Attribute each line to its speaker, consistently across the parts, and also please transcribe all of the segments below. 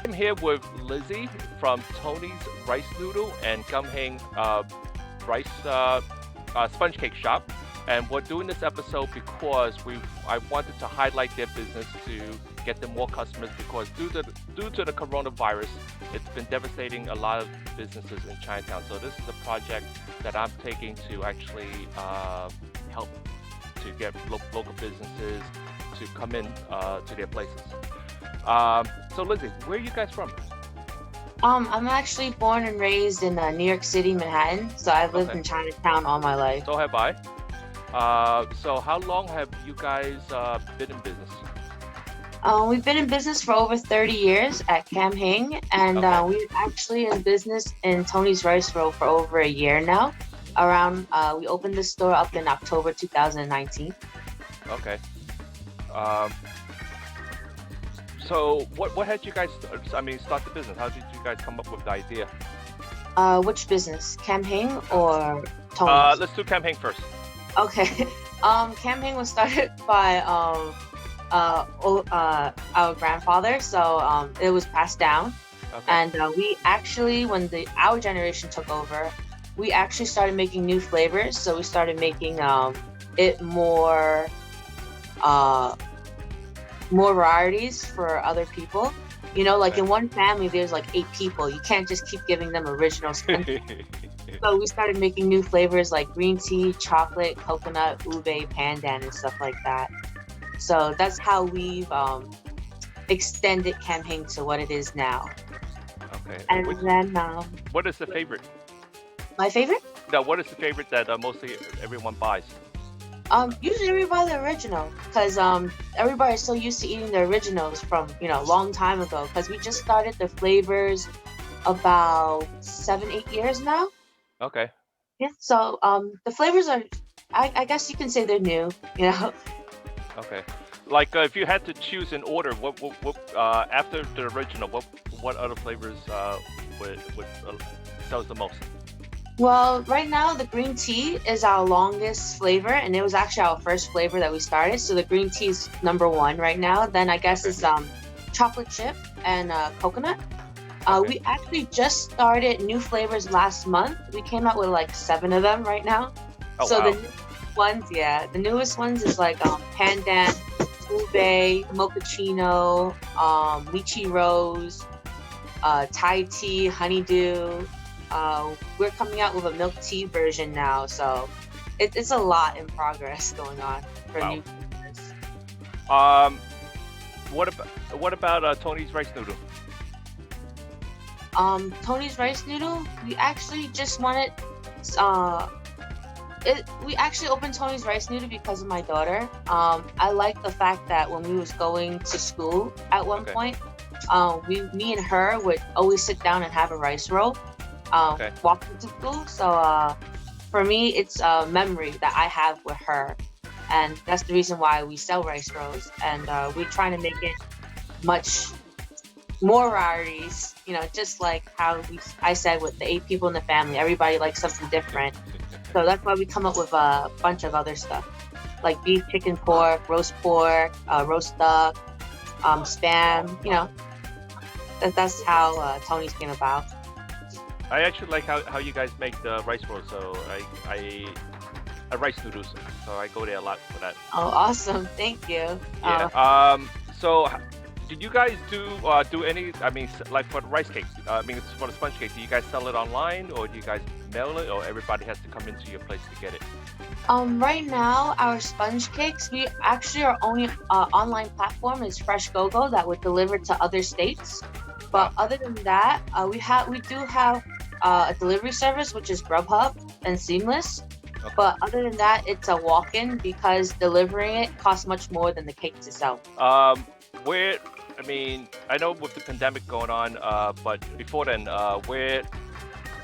Speaker 1: I'm here with Lizzie from Tony's Rice Noodle and Kam Hing Rice Sponge Cake Shop. And we're doing this episode because I wanted to highlight their business to get them more customers because due to the coronavirus, it's been devastating a lot of businesses in Chinatown. So this is a project that I'm taking to actually help to get local businesses to come in to their places. So Lizzie, where are you guys from?
Speaker 2: I'm actually born and raised in New York City, Manhattan. So I've lived
Speaker 1: Okay,
Speaker 2: in Chinatown all my life.
Speaker 1: so have I. So how long have you guys been in business?
Speaker 2: We've been in business for over 30 years at Kam Hing, and
Speaker 1: Okay,
Speaker 2: we're actually in business in Tony's Rice Roll for over a year now. We opened the store up in October 2019.
Speaker 1: okay. Um, so what had you guys? I mean, start the business. How did you guys come up with the idea?
Speaker 2: Which business, Kam Hing or Tony's?
Speaker 1: Let's do campaign first.
Speaker 2: Okay. Kam Hing was started by our grandfather, so it was passed down.
Speaker 1: Okay,
Speaker 2: And we actually, when our generation took over, we actually started making new flavors. So we started making it uh, more varieties for other people. Like
Speaker 1: okay.
Speaker 2: in one family, there's like 8 people. You can't just keep giving them original spin. So we started making new flavors like green tea, chocolate, coconut, ube, pandan, and stuff like that. So that's how we've extended Kam Hing to what it is now.
Speaker 1: Okay. And
Speaker 2: And then
Speaker 1: what is the favorite?
Speaker 2: my favorite.
Speaker 1: Now, what is the favorite that mostly everyone buys?
Speaker 2: Usually we buy the original because everybody's so used to eating the originals from a long time ago. Because we just started the flavors about 7, 8 years now.
Speaker 1: Okay,
Speaker 2: Yeah. So the flavors are, I guess you can say they're new. You know.
Speaker 1: okay. Like if you had to choose an order, what after the original, what other flavors would sells the most?
Speaker 2: Well, right now the green tea is our longest flavor, and it was actually our first flavor that we started. So the green tea is number one right now. Then I guess
Speaker 1: Okay,
Speaker 2: it's chocolate chip and coconut.
Speaker 1: okay.
Speaker 2: We actually just started new flavors last month. We came out with like 7 of them right now.
Speaker 1: Oh
Speaker 2: So the
Speaker 1: wow.
Speaker 2: newest ones, yeah, the newest ones is like pandan, ube, mochaccino, lychee rose, Thai tea, honeydew. We're coming out with a milk tea version now, so it's a lot in progress going on for
Speaker 1: Wow.
Speaker 2: new flavors.
Speaker 1: Um, what about Tony's Rice Noodle?
Speaker 2: Tony's Rice Noodle, we actually just wanted uh, we actually opened Tony's Rice Noodle because of my daughter. I like the fact that when we was going to school at one
Speaker 1: Okay,
Speaker 2: point, me and her would always sit down and have a rice roll,
Speaker 1: okay,
Speaker 2: walking to school. So for me, it's a memory that I have with her, and that's the reason why we sell rice rolls. And we're trying to make it much more varieties. Just like how I said with the 8 people in the family, everybody likes something different. So that's why we come up with a bunch of other stuff like beef, chicken, pork, roast duck, spam. That's how Tony's came about.
Speaker 1: I actually like how you guys make the rice rolls. So I rice noodles. So I go there a lot for that.
Speaker 2: Oh, awesome! Thank you.
Speaker 1: Yeah. So did you guys do any? I mean, like for the rice cakes. I mean, it's for the sponge cake. Do you guys sell it online, or do you guys mail it, or everybody has to come into your place to get it?
Speaker 2: Right now, our sponge cakes, we actually our only online platform is Fresh GoGo that would deliver to other states.
Speaker 1: Wow.
Speaker 2: But other than that, we do have a delivery service which is Grubhub and Seamless.
Speaker 1: Okay.
Speaker 2: But other than that, it's a walk-in because delivering it costs much more than the cake itself.
Speaker 1: Where? I mean, I know with the pandemic going on, but before then, where?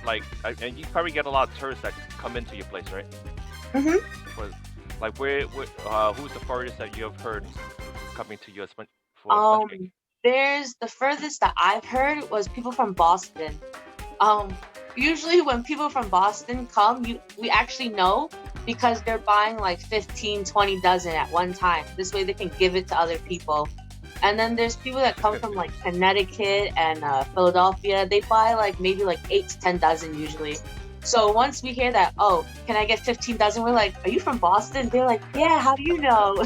Speaker 1: Like, and you probably get a lot of tourists that come into your place, right?
Speaker 2: Mm-hmm.
Speaker 1: Was like who's the furthest that you have heard coming to your sponge cake?
Speaker 2: Um, there's the furthest that I've heard was people from Boston. Um, Usually when people from Boston come, we actually know because they're buying like 15, 20 dozen at one time. This way they can give it to other people And then there's people that come from like Connecticut and Philadelphia. They buy like maybe like 8 to 10 dozen usually. So once we hear that, oh, can I get 15 dozen? We're like, are you from Boston? They're like, yeah. How do you know?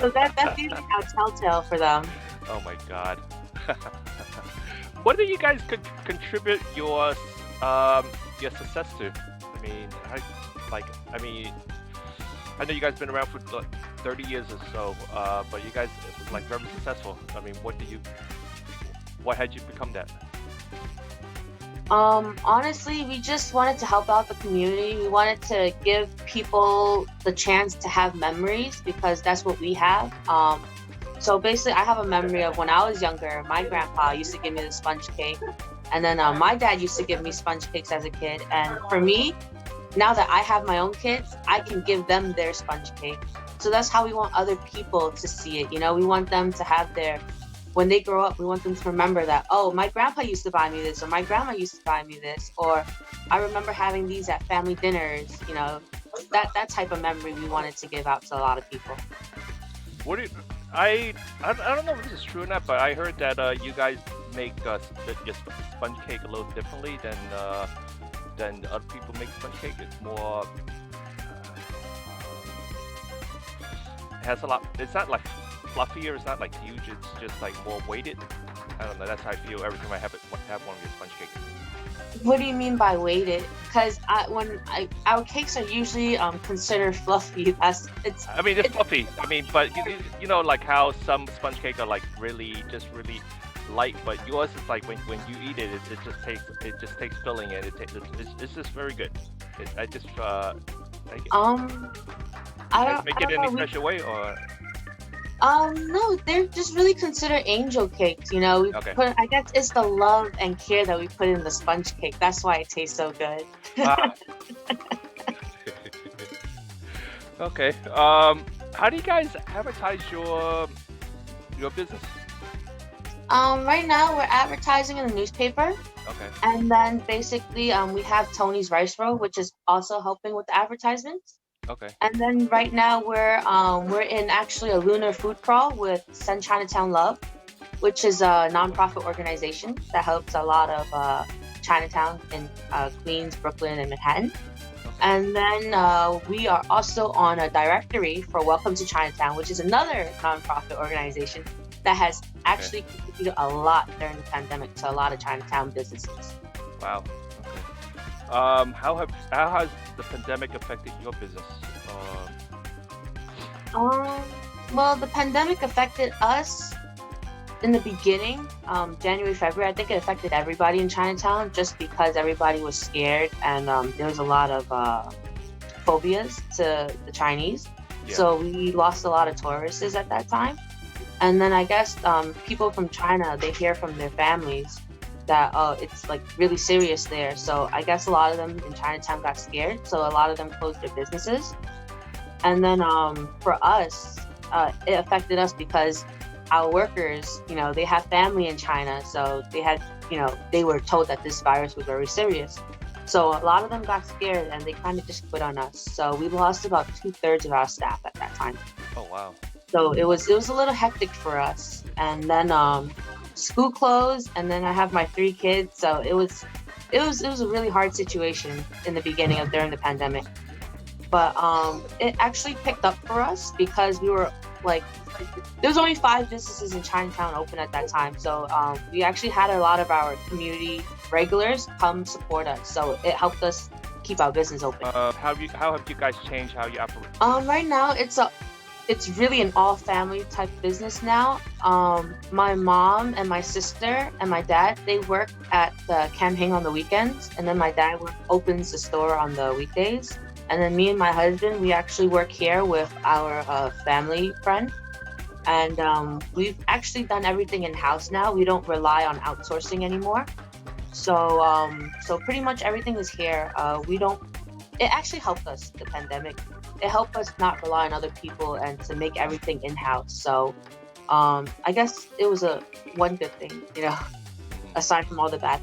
Speaker 2: So that's usually our telltale for them.
Speaker 1: Oh my God. What do you guys contribute your success to? I mean, I mean, I know you guys been around for like 30 years or so, but you guys like very successful. I mean, what had you become that?
Speaker 2: Honestly, we just wanted to help out the community. We wanted to give people the chance to have memories because that's what we have. So basically, I have a memory of when I was younger, my grandpa used to give me the sponge cake. And then my dad used to give me sponge cakes as a kid. And for me, now that I have my own kids, I can give them their sponge cake. So that's how we want other people to see it. You know, we want them to have when they grow up, we want them to remember that, oh, my grandpa used to buy me this, or my grandma used to buy me this, or I remember having these at family dinners. You know, that type of memory we wanted to give out to a lot of people.
Speaker 1: What do you, I don't know if this is true or not, but I heard that you guys make your sponge cake a little differently than other people make sponge cake. It's more it has a lot. It's not like fluffier. It's not like huge. It's just like more weighted. I don't know. That's how I feel every time I have one of your sponge cakes.
Speaker 2: What do you mean by weighted? Because our cakes are usually considered fluffy.
Speaker 1: I mean, it's fluffy. I mean, but you know, like how some sponge cake are like really light, but yours is like when you eat it, it just takes filling, and it's just very good. I just like it.
Speaker 2: I
Speaker 1: You guys
Speaker 2: don't
Speaker 1: make
Speaker 2: I
Speaker 1: it
Speaker 2: don't know.
Speaker 1: any special way or
Speaker 2: No, they're just really considered angel cakes. You know,
Speaker 1: okay?
Speaker 2: I guess it's the love and care that we put in the sponge cake. That's why it tastes so good.
Speaker 1: Ah. Okay. How do you guys advertise your business?
Speaker 2: Right now we're advertising in the newspaper,
Speaker 1: Okay.
Speaker 2: and then basically we have Tony's Rice Roll, which is also helping with the advertisements.
Speaker 1: Okay.
Speaker 2: And then right now we're in actually a lunar food crawl with Send Chinatown Love, which is a nonprofit organization that helps a lot of Chinatown in Queens, Brooklyn, and Manhattan. And then we are also on a directory for Welcome to Chinatown, which is another nonprofit organization that has actually contributed a lot during the pandemic to a lot of Chinatown businesses.
Speaker 1: Wow. Okay. How has the pandemic affected your business?
Speaker 2: Well, the pandemic affected us in the beginning, January, February. I think it affected everybody in Chinatown just because everybody was scared and there was a lot of phobias to the Chinese.
Speaker 1: Yeah.
Speaker 2: So we lost a lot of tourists at that time. And then I guess people from China, they hear from their families that, oh, it's like really serious there. So I guess a lot of them in Chinatown got scared. So a lot of them closed their businesses. And then for us, it affected us because our workers, you know, they have family in China. So they had, you know, they were told that this virus was very serious. So a lot of them got scared and they kind of just quit on us. So we lost about 2/3 of our staff at that time.
Speaker 1: Oh wow.
Speaker 2: So it was a little hectic for us. And then school closed, and then I have my 3 kids. So it was a really hard situation in the beginning of during the pandemic. But it actually picked up for us because we were like, there was only 5 businesses in Chinatown open at that time. So we actually had a lot of our community regulars come support us. So it helped us keep our business open.
Speaker 1: How have you guys changed how you operate?
Speaker 2: Right now it's really an all family type business now. My mom and my sister and my dad, they work at the Kam Hing on the weekends, and then my dad opens the store on the weekdays. And then me and my husband, we actually work here with our family friend. And we've actually done everything in-house now. We don't rely on outsourcing anymore. So pretty much everything is here. It actually helped us, the pandemic. It helped us not rely on other people and to make everything in-house. So I guess it was one good thing, you know, aside from all the bad.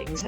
Speaker 2: things.